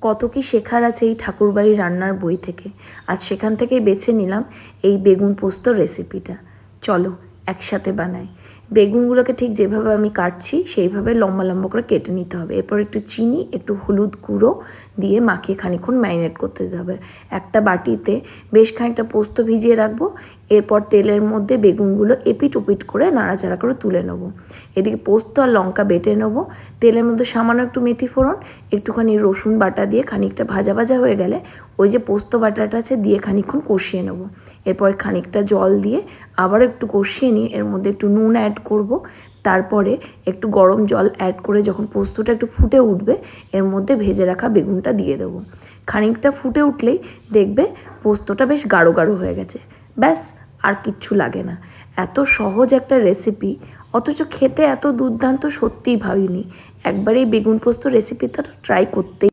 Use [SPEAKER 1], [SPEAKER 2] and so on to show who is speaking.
[SPEAKER 1] কত কি শেখার আছে এই ঠাকুরবাড়ির রান্নার বই থেকে। আজ সেখান থেকেই বেছে নিলাম এই বেগুন পোস্ত রেসিপিটা। চলো একসাথে বানাই। বেগুনগুলোকে ঠিক যেভাবে আমি কাটছি সেইভাবে লম্বা লম্বা করে কেটে নিতে হবে। এরপর একটু চিনি, একটু হলুদ গুঁড়ো দিয়ে মাখিয়ে খানিকক্ষণ ম্যারিনেট করতে দিতে হবে। একটা বাটিতে বেশ খানিকটা পোস্ত ভিজিয়ে রাখবো। এরপর তেলের মধ্যে বেগুনগুলো এপিট ওপিট করে নাড়াচাড়া করে তুলে নেবো। এদিকে পোস্ত আর লঙ্কা বেটে নেবো। তেলের মধ্যে সামান্য একটু মেথি ফোড়ন, একটুখানি রসুন বাটা দিয়ে খানিকটা ভাজা ভাজা হয়ে গেলে ওই যে পোস্ত বাটাটা আছে দিয়ে খানিকক্ষণ কষিয়ে নেবো। এরপরে খানিকটা জল দিয়ে আবার একটু কষিয়ে নিয়ে এর মধ্যে একটু নুন অ্যাড করব। তারপরে একটু গরম জল অ্যাড করে যখন পোস্তটা একটু ফুটে উঠবে এর মধ্যে ভেজে রাখা বেগুনটা দিয়ে দেবো। খানিকটা ফুটে উঠলেই দেখবে পোস্তটা বেশ গাঢ় গাঢ় হয়ে গেছে। ব্যাস, আর কিচ্ছু লাগে না। এত সহজ একটা রেসিপি, অথচ খেতে এত দুর্দান্ত সত্যিই ভাবিনি। একবার এই বেগুন পোস্ত রেসিপিটা ট্রাই করতেই